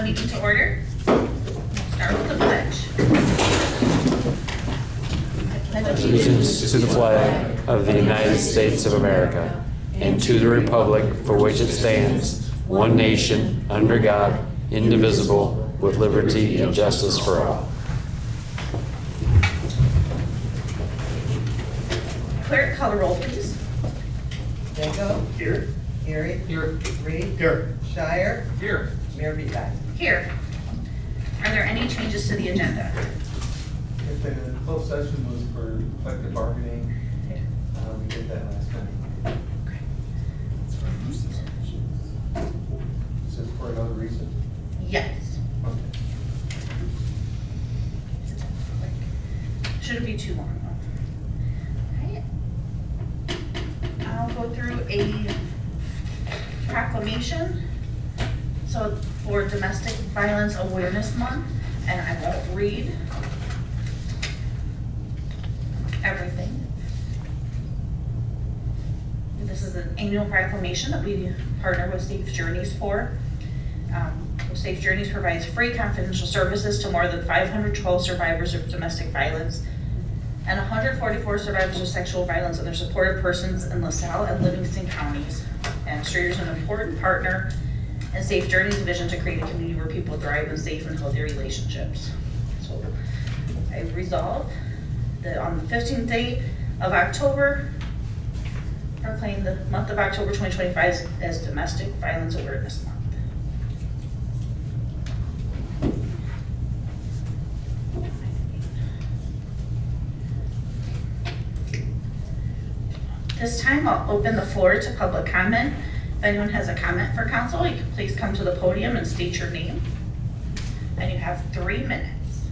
meeting to order. We'll start with the pledge. Allegiance to the flag of the United States of America and to the republic for which it stands, one nation, under God, indivisible, with liberty and justice for all. Clerk, call the roll, please. Danko? Here. Gary? Here. Reed? Here. Shire? Here. Mayor Beeline. Here. Are there any changes to the agenda? If the closed session was for collective bargaining, we did that last night. Is this for another reason? Yes. Okay. Shouldn't be too long. Okay. I'll go through a proclamation. So for Domestic Violence Awareness Month, and I won't read everything. This is an annual proclamation that we partner with Safe Journeys for. Safe Journeys provides free confidential services to more than 512 survivors of domestic violence and 144 survivors of sexual violence and their supportive persons in LaSalle and Livingston counties. And Streator is an important partner in Safe Journeys' vision to create a community where people thrive in safe and healthy relationships. So I resolved that on the 15th day of October, proclaim the month of October 2025 as Domestic Violence Awareness Month. This time I'll open the floor to public comment. If anyone has a comment for council, you can please come to the podium and state your name. And you have 3 minutes.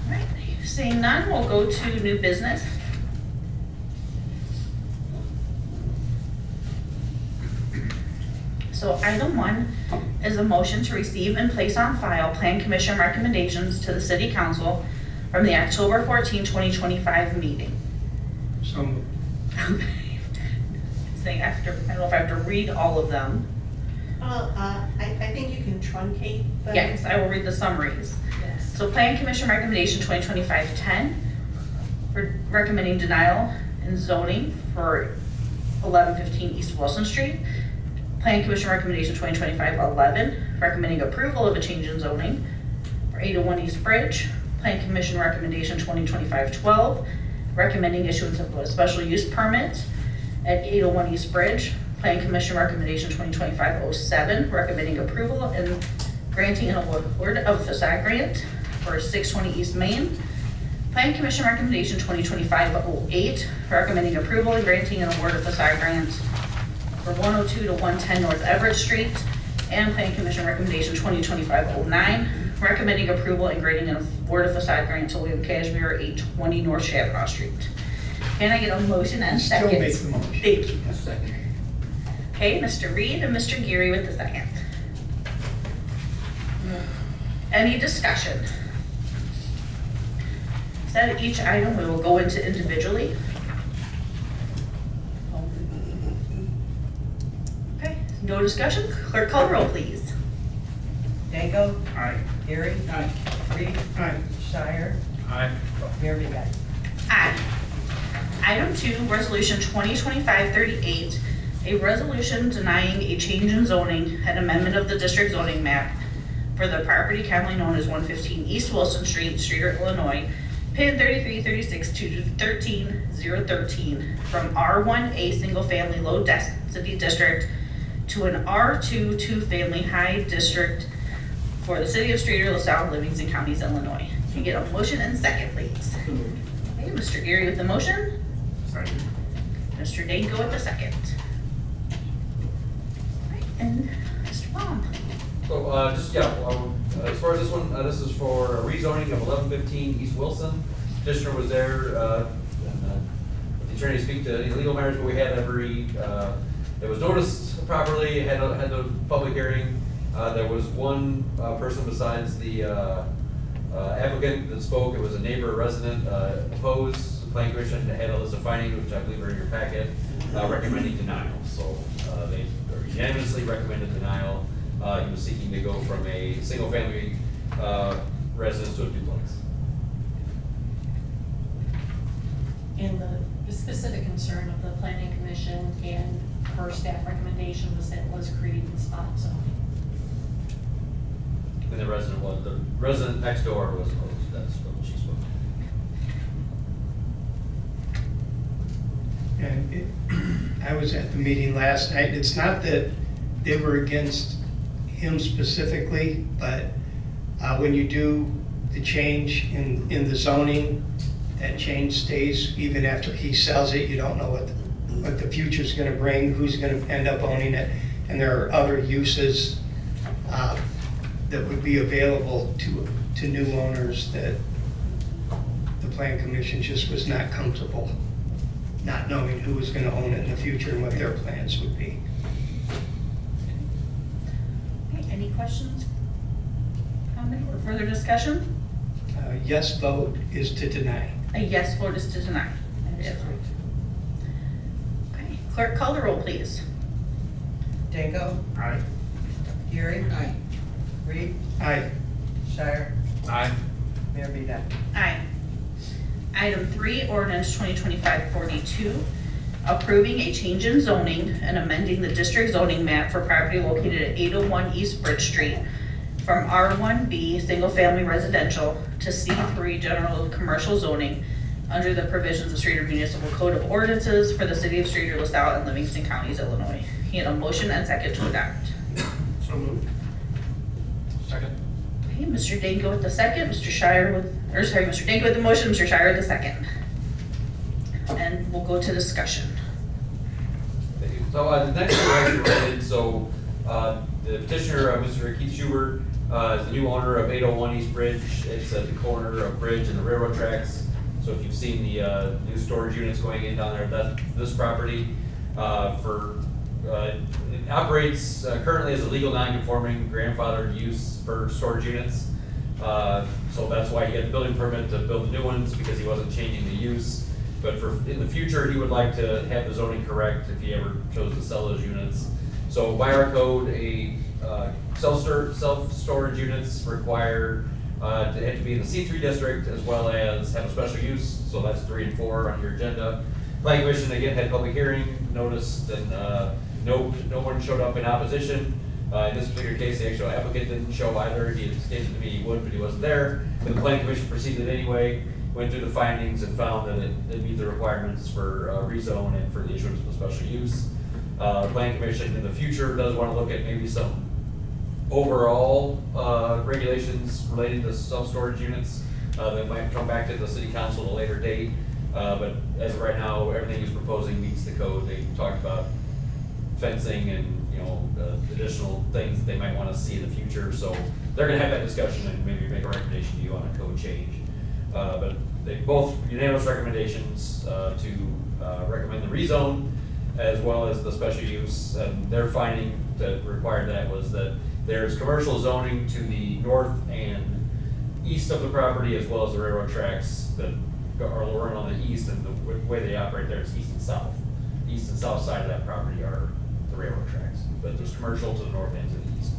All right, seeing none, we'll go to new business. So item 1 is a motion to receive and place on file Plan Commission recommendations to the City Council from the October 14, 2025 meeting. So, Saying after, I don't know if I have to read all of them. I think you can truncate them. Yes, I will read the summaries. Yes. So Plan Commission recommendation 2025-10, for recommending denial in zoning for 1115 East Wilson Street. Plan Commission recommendation 2025-11, recommending approval of a change in zoning for 801 East Bridge. Plan Commission recommendation 2025-12, recommending issuance of a special use permit at 801 East Bridge. Plan Commission recommendation 2025-07, recommending approval and granting an award of facade grant for 620 East Main. Plan Commission recommendation 2025-08, recommending approval and granting an award of facade grant for 102 to 110 North Everett Street. And Plan Commission recommendation 2025-09, recommending approval and granting an award of facade grant to William Cashmere, 820 North Shattuck Street. Can I get a motion and second? still makes the motion. Thank you. Second. Okay, Mr. Reed and Mr. Geary with the second. Any discussion? Instead of each item, we will go into individually. Okay, no discussion. Clerk, call the roll, please. Danko? Aye. Gary? Aye. Reed? Aye. Shire? Aye. Mayor Beeline. Aye. Item 2, Resolution 2025-38, a resolution denying a change in zoning and amendment of the district zoning map for the property commonly known as 115 East Wilson Street, Streator, Illinois, PIN 3336 to 13013 from R1A Single Family Low Density District to an R2 Two Family High District for the City of Streator, LaSalle, Livingston Counties, Illinois. Can you get a motion and second, please? Okay, Mr. Geary with the motion. Second. Mr. Danko with the second. All right, and Mr. Baum. So, as far as this one, this is for a rezoning of 1115 East Wilson. Petitioner was there, and the attorney to speak to any legal matters, but we had it was noticed properly, had the public hearing. There was one person besides the applicant that spoke. It was a neighbor resident opposed planning commission had a list of findings, which I believe are in your packet, recommending denial. So they unanimously recommended denial. He was seeking to go from a single-family residence to a duplex. And the specific concern of the planning commission and her staff recommendation was that it was creating spot zoning. And the resident next door was opposed. That's what she spoke. And I was at the meeting last night. It's not that they were against him specifically, but when you do the change in the zoning, that change stays even after he sells it. You don't know what the future's gonna bring, who's gonna end up owning it. And there are other uses that would be available to new owners that the Plan Commission just was not comfortable not knowing who was gonna own it in the future and what their plans would be. Okay, any questions? Comment or further discussion? Yes vote is to deny. A yes vote is to deny. That is right. Okay, clerk call the roll, please. Danko, Aye. Gary. Aye. Reed, Aye. Shire, Aye. Mayor Beat. Aye. Item 3, ordinance 2025-42, approving a change in zoning and amending the district zoning map for property located at 801 East Bridge Street from R1B Single Family Residential to C3 General Commercial Zoning under the provisions of Streator Municipal Code of Ordinances for the city of Streator, LaSalle, and Livingston Counties, Illinois. He had a motion and second to adopt. So moved. Second. Okay, Mr. Danko with the second, Mr. Danko with the motion, Mr. Shire with the second. And we'll go to discussion. Thank you. So the next one is related, so the petitioner, Mr. Keith Schubert, is the new owner of 801 East Bridge. It's at the corner of Bridge and the railroad tracks. So if you've seen the new storage units going in down there, that's this property. It operates currently as a legal non-conforming grandfathered use for storage units. So that's why he had the building permit to build the new ones, because he wasn't changing the use. But in the future, he would like to have the zoning correct if he ever chose to sell those units. So by our code, self-storage units require to have to be in the C3 district as well as have a special use. So that's 3 and 4 on your agenda. Planning Commission again had public hearing, noticed, and no one showed up in opposition. In this particular case, the actual applicant didn't show either. He had stated to me he would, but he wasn't there. But the Planning Commission proceeded anyway, went through the findings and found that it meets the requirements for rezone and for the issuance of a special use. The Planning Commission in the future does want to look at maybe some overall regulations related to self-storage units that might come back to the city council at a later date. But as of right now, everything he's proposing meets the code. They talked about fencing and, additional things that they might want to see in the future. So they're going to have that discussion and maybe make a recommendation to you on a code change. But they both unanimous recommendations to recommend the rezone as well as the special use. And their finding that required that was that there's commercial zoning to the north and east of the property, as well as the railroad tracks that are run on the east, and the way they operate there is east and south. The east and south side of that property are the railroad tracks, but there's commercial to the north and to the east.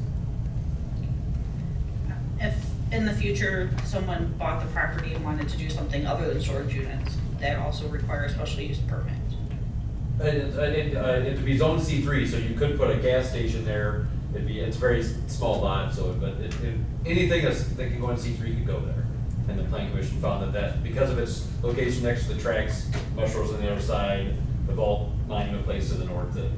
If in the future, someone bought the property and wanted to do something other than storage units, that also requires a special use permit. It'd be zone C3, so you could put a gas station there. It's a very small lot, anything that can go in C3 could go there. And the Planning Commission found that because of its location next to the tracks, Mushrooms on the other side, the vault monument place to the north, that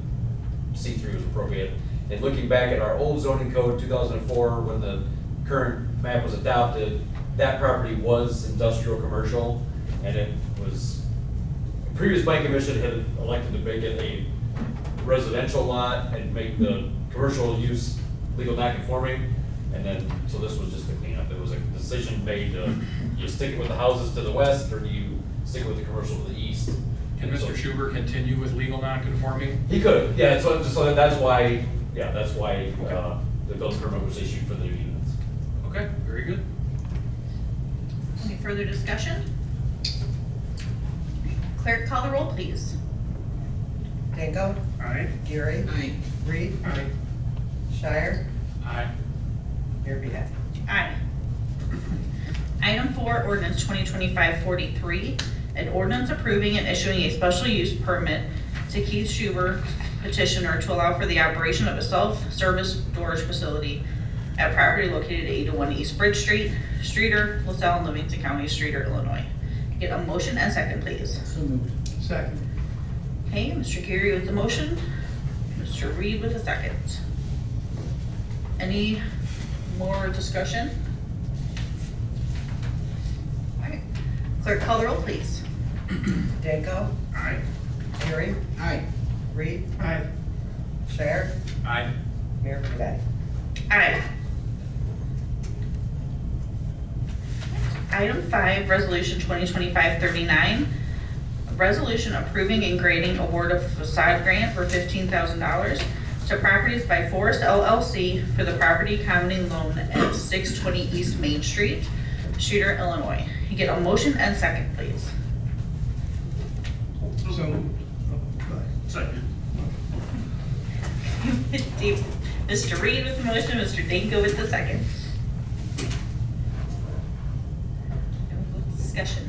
C3 was appropriate. And looking back at our old zoning code, 2004, when the current map was adopted, that property was industrial commercial, and it was, the previous Planning Commission had elected to make it a residential lot and make the commercial use legal non-conforming, and then, so this was just a cleanup. There was a decision made to, you stick it with the houses to the west, or do you stick with the commercial to the east? Can Mr. Schubert continue with legal non-conforming? He could, yeah, so that's why the building permit was issued for the new units. Okay, very good. Any further discussion? Clerk, call the roll, please. Danko, Aye. Gary. Aye. Reed, Aye. Shire, Aye. Mayor Beat. Aye. Item 4, ordinance 2025-43, an ordinance approving and issuing a special use permit to Keith Schuber, petitioner, to allow for the operation of a self-service storage facility at property located at 801 East Bridge Street, Streator, LaSalle, and Livingston County, Streator, Illinois. Get a motion and second, please. So moved. Second. Okay, Mr. Geary with the motion, Mr. Reed with the second. Any more discussion? All right, clerk, call the roll, please. Danko, Aye. Gary, Aye. Reed, Aye. Shire, Aye. Mayor Beat. Aye. Item 5, resolution 2025-39, a resolution approving and granting award of facade grant for $15,000 to Properties by Forest LLC for the property commonly known as 620 East Main Street, Streator, Illinois. You get a motion and second, please. So, oh, go ahead. Second. Mr. Reed with the motion, Mr. Danko with the second. Discussion.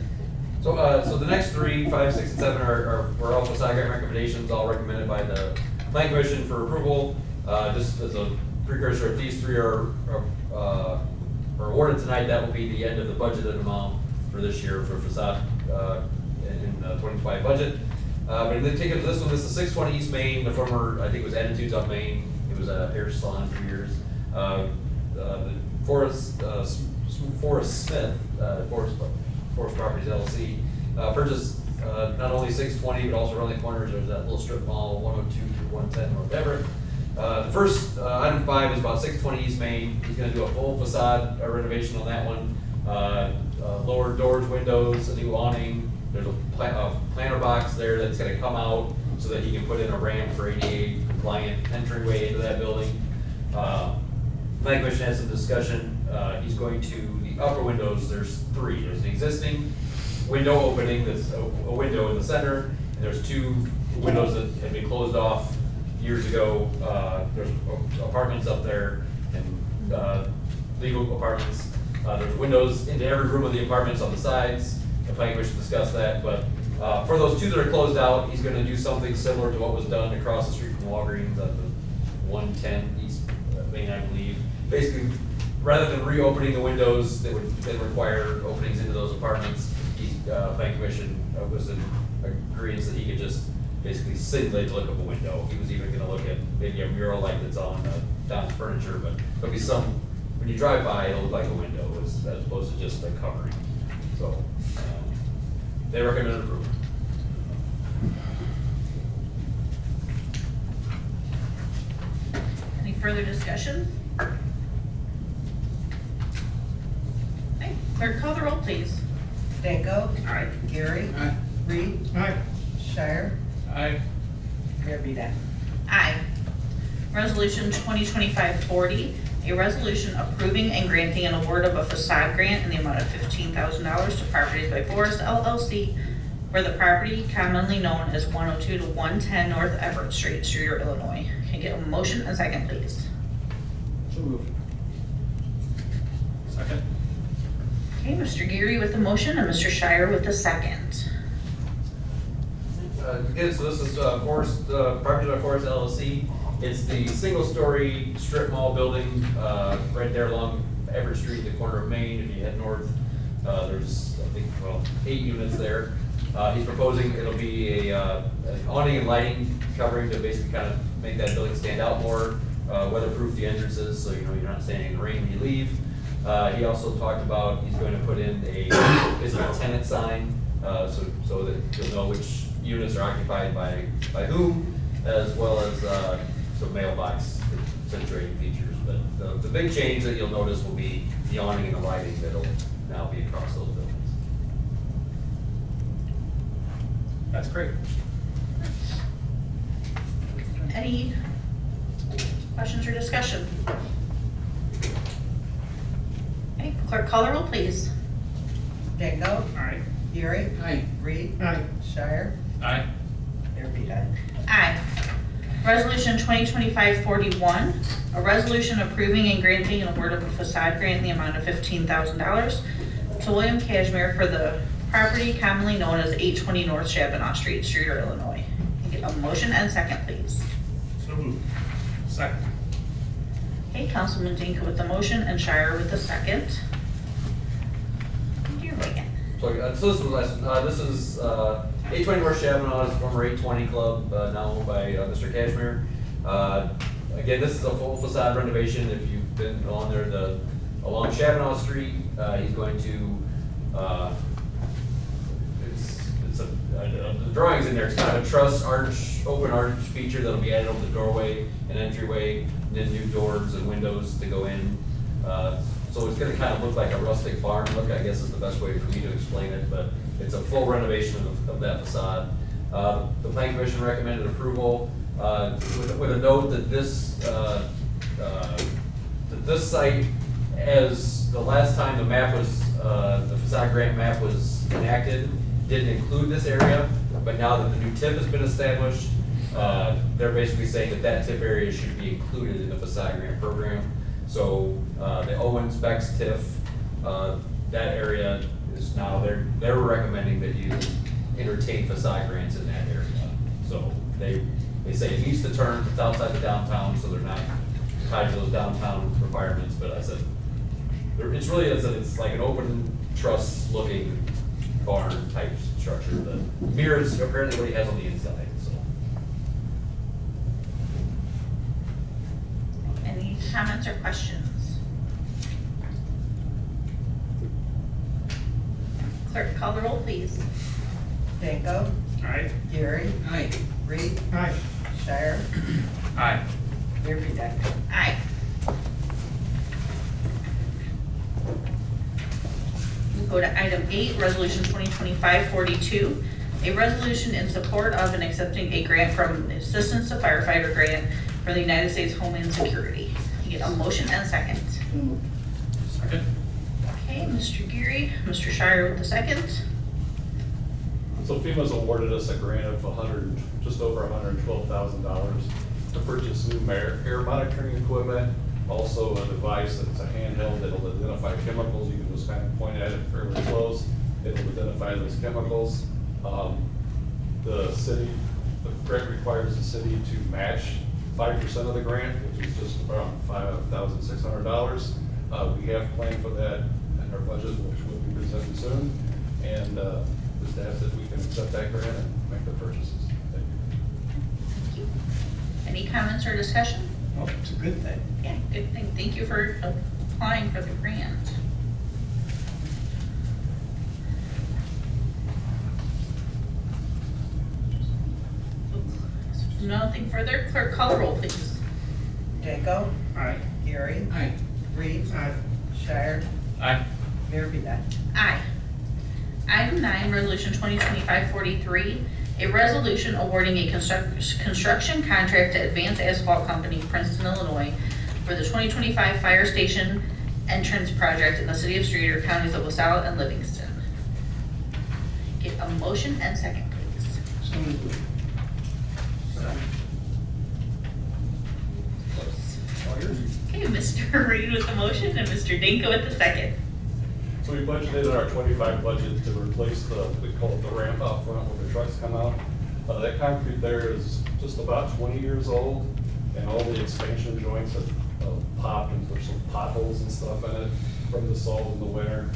So the next 3, 5, 6, and 7 were all facade grant recommendations, all recommended by the Plan Commission for approval. Just as a precursor, if these 3 are awarded tonight, that will be the end of the budgeted amount for this year for facade in the 25 budget. But in the take of this one, this is 620 East Main, the former, I think it was Attitudes on Main. It was a hair salon for years. The Forrest Smith, Forest Properties LLC, purchased not only 620, but also around the corners, there's that little strip mall, 102 through 110 North Everett. The first, item 5 is about 620 East Main. He's gonna do a full facade renovation on that one. Lower doors, windows, a new awning. There's a planter box there that's gonna come out so that he can put in a ramp for ADA compliant entryway into that building. Planning Commission had some discussion. He's going to, the upper windows, there's 3. There's an existing window opening, that's a window in the center, and there's 2 windows that had been closed off years ago. There's apartments up there and legal apartments. There's windows into every room of the apartments on the sides. The Planning Commission discussed that, but for those 2 that are closed out, he's gonna do something similar to what was done across the street from Walgreens at the 110 East Main, I believe. Basically, rather than reopening the windows that would then require openings into those apartments, Planning Commission was in agreement that he could just basically simulate the look of a window. He was even gonna look at maybe a mural like that's on Don's furniture, but there'll be some, when you drive by, it'll look like a window as opposed to just a covering. So, they recommend approval. Any further discussion? Okay, clerk, call the roll, please. Danko, Aye. Gary, Aye. Reed, Aye. Shire, Aye. Mayor Beat. Aye. Resolution 2025-40, a resolution approving and granting an award of a facade grant in the amount of $15,000 to Properties by Forest LLC for the property commonly known as 102 to 110 North Everett Street, Streator, Illinois. Can I get a motion and second, please? So moved. Second. Okay, Mr. Geary with the motion and Mr. Shire with the second. Again, so this is Properties by Forest LLC. It's the single-story strip mall building right there along Everett Street, the corner of Main. If you head north, there's, I think, 8 units there. He's proposing it'll be an awning and lighting covering to basically kind of make that building stand out more, weatherproof the entrances so you know you're not standing in the rain when you leave. He also talked about he's going to put in basically a tenant sign so that you'll know which units are occupied by whom, as well as some mailbox accentuating features. But the big change that you'll notice will be the awning and the lighting that'll now be across those buildings. That's great. Any questions or discussion? Okay, clerk, call the roll, please. Danko, Aye. Gary. Aye. Reed. Aye. Shire. Aye. Mayor Pete. Aye. Resolution 2025-41, a resolution approving and granting an award of a facade grant in the amount of $15,000 to William Cashmere for the property commonly known as 820 North Shabana Street, Streator, Illinois. Can I get a motion and second, please? So moved. Second. Okay, Councilman Dinka with the motion and Shire with the second. Dear Megan. So this was last, this is 820 North Shabana, is former 820 club, now owned by Mr. Cashmere. Again, this is a full facade renovation. If you've been on there, along Shabana Street, he's going to, the drawing's in there. It's kind of a truss arch, open arch feature that'll be added over the doorway and entryway, then new doors and windows to go in. So it's gonna kind of look like a rustic barn look, I guess is the best way for me to explain it, but it's a full renovation of that facade. The Plan Commission recommended approval, with a note that this site, as the last time the map was, the facade grant map was enacted, didn't include this area, but now that the new TIF has been established, they're basically saying that that TIF area should be included in the facade grant program. So the Owens Bex TIF, that area is now, they're recommending that you entertain facade grants in that area. So they say it needs to turn, it's outside the downtown, so they're not tied to those downtown requirements, but I said, it's really, it's like an open truss looking barn type structure that mirrors apparently what he has on the inside, so. Any comments or questions? Clerk, call the roll, please. Danko. Aye. Gary. Aye. Reed. Aye. Shire. Aye. Mayor Pete. Aye. We'll go to item 8, Resolution 2025-42, a resolution in support of and accepting a grant from the Assistance to Firefighter Grant for the United States Homeland Security. You get a motion and a second. Second. Okay, Mr. Geary, Mr. Shire with the second. So FEMA's awarded us a grant of just over $112,000 to purchase new air monitoring equipment, also a device that's a handheld that'll identify chemicals. You can just kind of point at it fairly close. It'll identify those chemicals. The grant requires the city to match 5% of the grant, which is just around $5,600. We have planned for that in our budget, which will be presented soon. And just ask that we can accept that grant and make the purchases. Thank you. Thank you. Any comments or discussion? Oh, it's a good thing. Yeah, good thing. Thank you for applying for the grant. Nothing further. Clerk, call the roll, please. Danko. Aye. Gary. Aye. Reed. Aye. Shire. Aye. Mayor Pete. Aye. Item 9, Resolution 2025-43, a resolution awarding a construction contract to Advanced Asphalt Company, Princeton, Illinois, for the 2025 Fire Station Entrance Project in the City of Streator, Counties of LaSalle and Livingston. Get a motion and second, please. So moved. Okay, Mr. Reed with the motion and Mr. Dinko with the second. So we budgeted in our 25 budget to replace we call it the ramp out front where the trucks come out. That concrete there is just about 20 years old, and all the expansion joints have popped, and there's some potholes and stuff in it from the salt in the winter,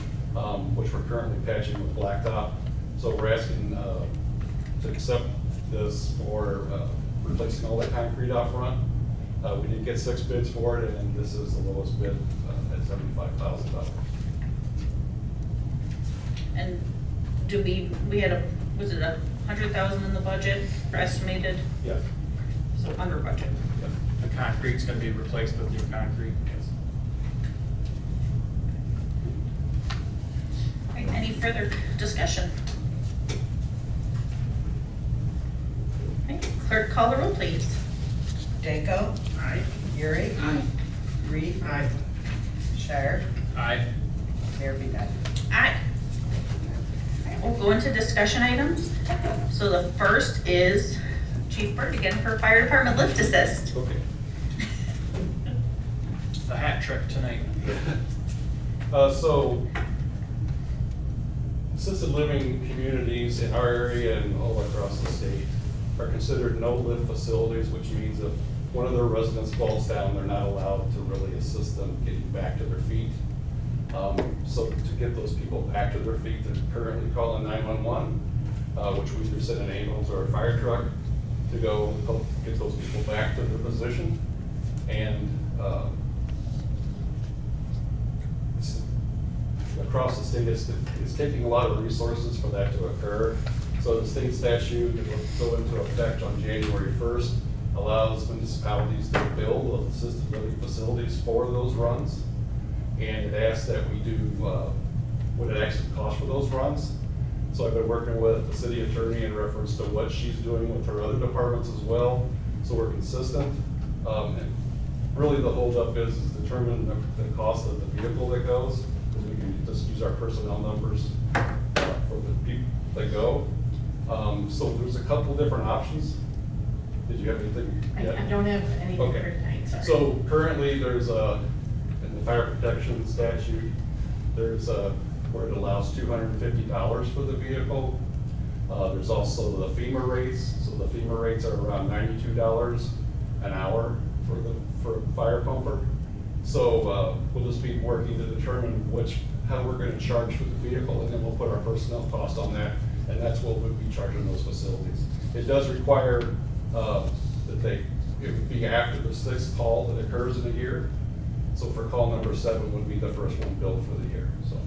which we're currently patching with blacktop. So we're asking to accept this for replacing all that concrete out front. We did get 6 bids for it, and this is the lowest bid at $75,000. And do we had was it 100,000 in the budget for estimated? Yeah. So under budget. Yeah. The concrete's gonna be replaced with new concrete. Yes. All right, any further discussion? Okay, clerk, call the roll, please. Danko. Aye. Gary. Aye. Reed. Aye. Shire. Aye. Mayor Pete. Aye. we'll go into discussion items. So the first is Chief Bird again for Fire Department lift assist. Okay. The hat trick tonight. So, assisted living communities in our area and all across the state are considered no-lift facilities, which means if one of their residents falls down, they're not allowed to really assist them getting back to their feet. So to get those people back to their feet, they're currently calling 911, which we either send an ambulance or a fire truck to go help get those people back to their position. And across the state, it's taking a lot of resources for that to occur. So the state statute that will go into effect on January 1st allows municipalities to build assisted living facilities for those runs. And it asks that we do what it actually costs for those runs. So I've been working with the city attorney in reference to what she's doing with her other departments as well, so we're consistent. And really the holdup is determine the cost of the vehicle that goes, because we can just use our personnel numbers for the people that go. So there's a couple different options. Did you have anything? I yet? don't have anything for Okay. tonight, sorry. So currently, there's in the fire protection statute, there's where it allows $250 for the vehicle. There's also the FEMA rates. So the FEMA rates are around $92 an hour for a fire pumper. So we'll just be working to determine how we're going to charge for the vehicle, and then we'll put our personnel cost on that, and that's what we'll be charging those facilities. It does require that it would be after the 6th call that occurs in a year. So for call number 7 would be the first one billed for the year, so.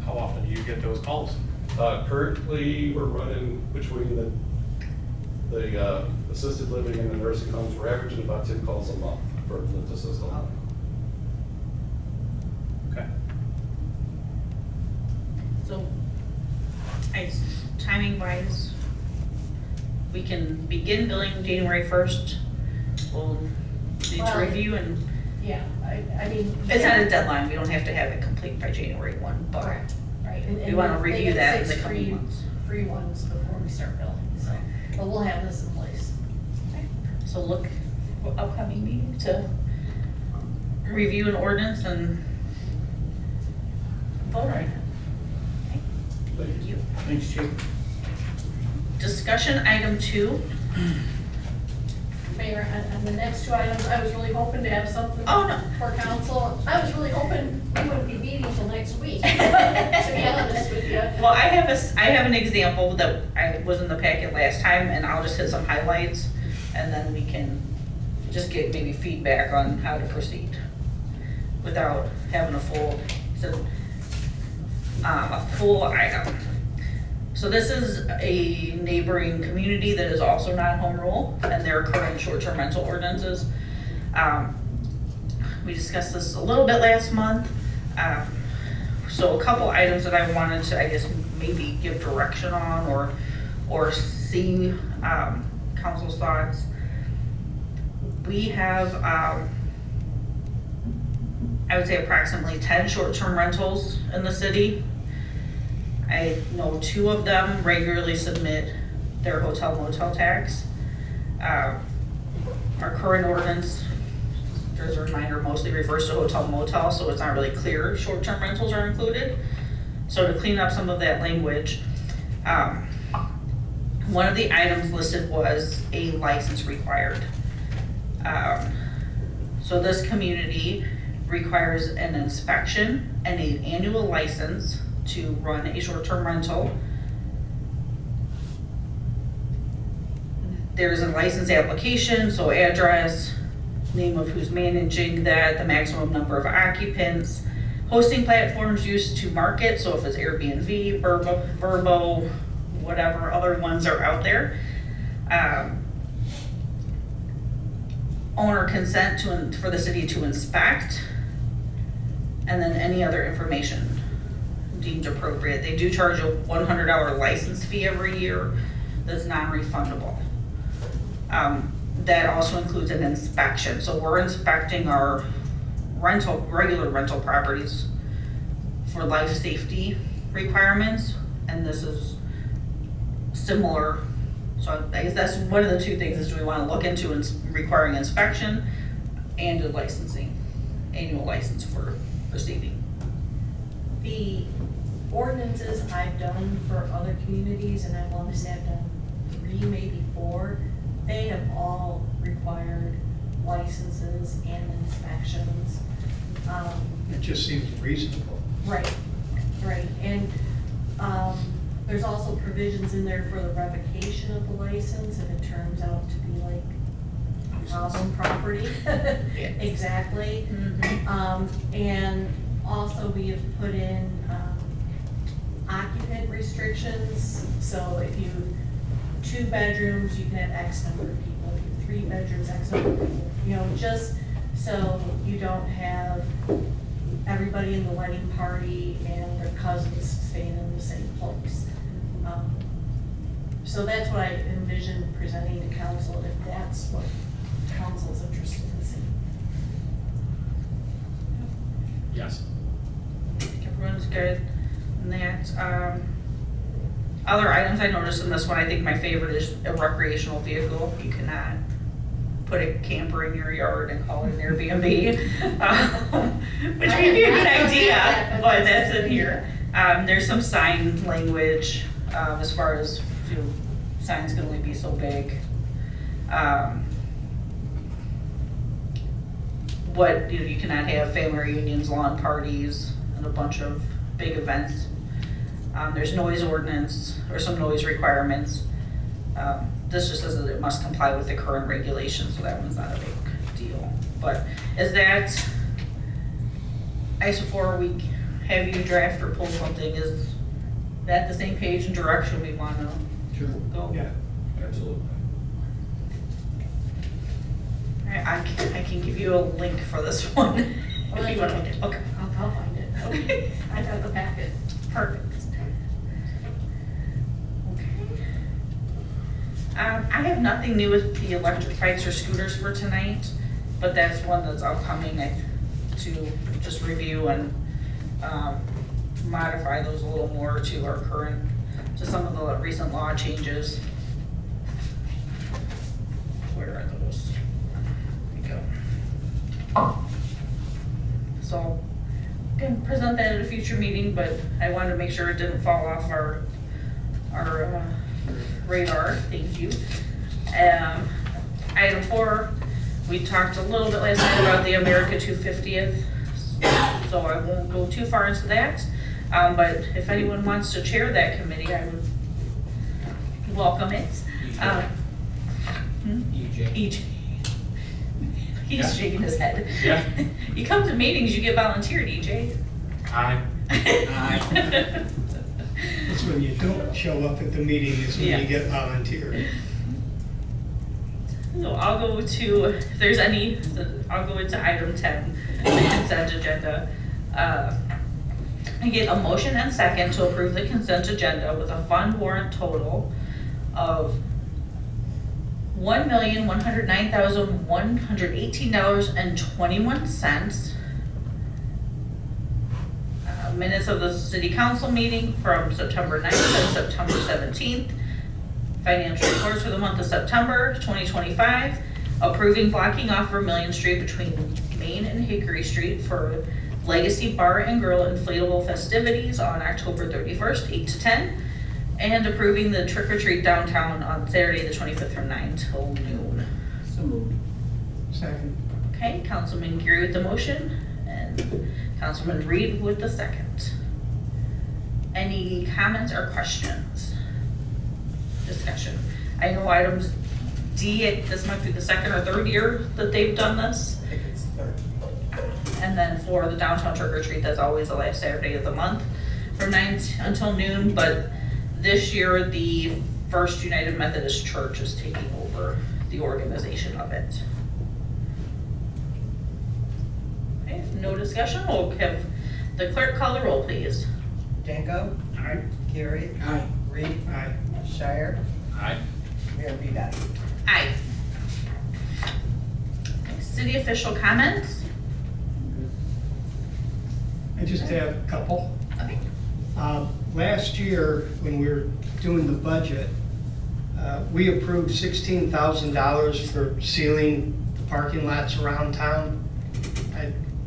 How often do you get those calls? Currently, we're running between the assisted living and the nursing homes, we're averaging about 10 calls a month for lift assist only. Okay. So, timing wise, we can begin billing January 1st. We'll need to Well, review and, Yeah, I mean. it's not a deadline, we don't have to have it complete by January 1, but Correct, right. And- we and wanna they review get that in 6 the coming free- months. Free ones before we start billing, so, but we'll have this in place. So look for upcoming meeting to review an ordinance and vote on it. Okay. Thank you. Thanks, Chief. Discussion item 2. Mayor, on the next 2 items, I was really hoping to have something Oh, no. for council. I was really hoping we wouldn't be meeting until next week, to be honest with you. Well, I have an example that was in the packet last time, and I'll just hit some highlights, and then we can just get maybe feedback on how to proceed without having a full item. So this is a neighboring community that is also non-home rule, and their current short-term rental ordinances. We discussed this a little bit last month. So a couple items that I wanted to, I guess, maybe give direction on or see council's thoughts. We have, I would say approximately 10 short-term rentals in the city. I know 2 of them regularly submit their hotel motel tax. Our current ordinance, as a reminder, mostly refers to hotel motel, so it's not really clear short-term rentals are included. So to clean up some of that language, one of the items listed was a license required. So this community requires an inspection and an annual license to run a short-term rental. There's a license application, so address, name of who's managing that, the maximum number of occupants, hosting platforms used to market, so if it's Airbnb, Vrbo, whatever other ones are out there. Owner consent for the city to inspect, and then any other information deemed appropriate. They do charge a $100 license fee every year that's non-refundable. That also includes an inspection. So we're inspecting our regular rental properties for life safety requirements, and this is similar. So I guess that's one of the two things, is do we want to look into requiring inspection and a licensing, annual license for receiving? The ordinances I've done for other communities, and I want to say I've done 3, maybe 4, they have all required licenses and inspections. It just seems reasonable. Right, right, and, there's also provisions in there for the revocation of the license if it turns out to be like problem property. Exactly. And also we have put in, occupant restrictions, so if you, 2 bedrooms, you can have X number of people, if you have 3 bedrooms, X number of people, you know, just so you don't have everybody in the wedding party and their cousins staying in the same place. So that's what I envision presenting to council, if that's what council's interested in seeing. Yes. Everyone's good in that. Other items I noticed in this one, I think my favorite is a recreational vehicle. You cannot put a camper in your yard and call it an Airbnb, which may be a good idea, but that's in here. There's some sign language, as far as, you know, signs can only be so big. What, you know, you cannot have family reunions, lawn parties, and a bunch of big events. There's noise ordinance, or some noise requirements. This just says that it must comply with the current regulations, so that one's not a big deal. But is that, before we have you draft or pull something, is that the same page and direction we want to go? Yeah. Absolutely. All right, I can give you a link for this one, if you want to look at. Okay. I'll find it. Okay. I have the packet. Perfect. Okay. I have nothing new with the electric bikes or scooters for tonight, but that's one that's upcoming to just review and modify those a little more to our current, to some of the recent law changes. Where are those? There we go. So, can present that at a future meeting, but I wanted to make sure it didn't fall off our radar. Thank you. Item 4, we talked a little bit last night about the America 250th, so I won't go too far into that. But if anyone wants to chair that committee, I would welcome it. EJ. He's shaking his head. Yeah. You come to meetings, you get volunteered, EJ. Aye. It's when you don't show up at the meeting is when you get volunteered. So I'll go to, if there's any, I'll go into item 10, the consent agenda. I get a motion and second to approve the consent agenda with a fund warrant total of $1,109,118.21. Minutes of the city council meeting from September 9th and September 17th. Financial reports for the month of September 2025. Approving blocking off Vermillion Street between Main and Hickory Street for Legacy Bar and Grill inflatable festivities on October 31st, 8 to 10. And approving the trick or treat downtown on Saturday the 25th from 9 till noon. So moved. Second. Okay, Councilman Geary with the motion and Councilman Reed with the second. Any comments or questions? Discussion. I know items D, this might be the second or third year that they've done this. I think it's 3rd. And then for the downtown trick or treat, that's always the last Saturday of the month from 9 until noon. But this year, the First United Methodist Church is taking over the organization of it. Okay, no discussion. We'll have the clerk call the roll, please. Danko, Aye. Gary, Aye. Reed, Aye. Shire, Aye. Mayor Vidas. Aye. Okay, city official comments. I just have a couple. Okay. Last year, when we were doing the budget, we approved $16,000 for sealing the parking lots around town.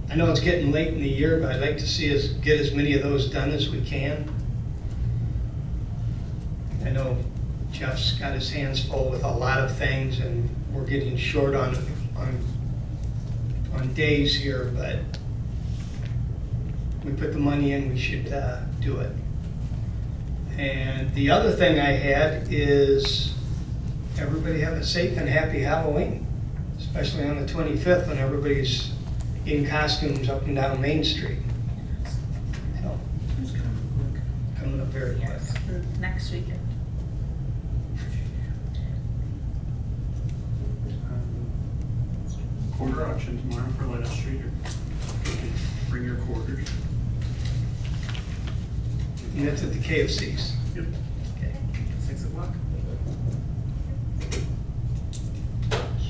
I know it's getting late in the year, but I'd like to see us get as many of those done as we can. I know Jeff's got his hands full with a lot of things, and we're getting short on days here, but we put the money in, we should do it. And the other thing I had is everybody have a safe and happy Halloween, especially on the 25th when everybody's in costumes up and down Main Street. So, coming up very quick. Yes, next weekend. Quarter auction tomorrow for Let Us Streator. Bring your quarters. And that's at the KFCs. Yep. Okay. 6 o'clock.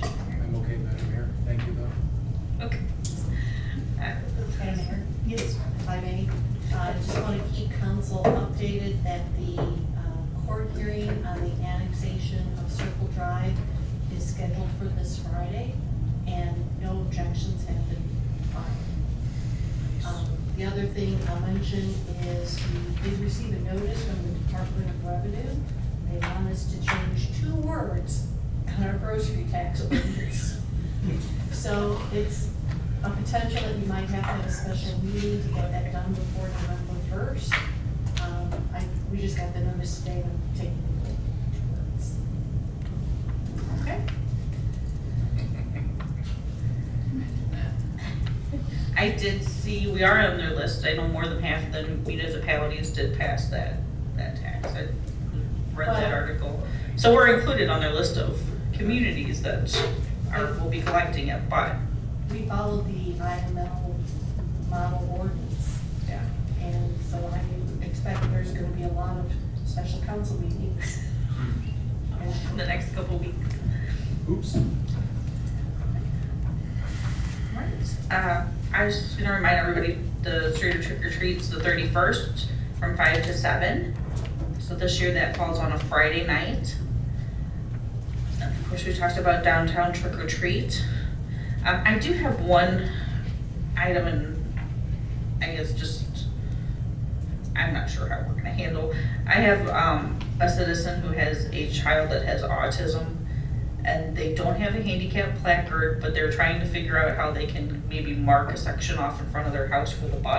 I'm okay, Madam Mayor. Thank you, though. Okay. Madam Mayor? Yes. If I may, just want to keep council updated that the court hearing on the annexation of Circle Drive is scheduled for this Friday, and no objections have been filed. The other thing I'll mention is we did receive a notice from the Department of Revenue. They want us to change 2 words on our grocery tax ordinance. So it's a potential that we might have to have a special meeting to get that done before November 1st. We just got the notice today, and I'm taking the 2 words. Okay. I did see, we are on their list. I know more than half of the municipalities did pass that tax. I read that article. So we're included on their list of communities that will be collecting it, but. We followed the IML model ordinance. Yeah. And so I expect there's gonna be a lot of special council meetings. In the next couple weeks. Oops. Right. I was just gonna remind everybody, the Streator trick or treats the 31st from 5 to 7. So this year that falls on a Friday night. And of course, we talked about downtown trick or treat. I do have one item, and I guess just, I'm not sure how we're gonna handle. I have a citizen who has a child that has autism, and they don't have a handicap placard, but they're trying to figure out how they can maybe mark a section off in front of their house for the bus.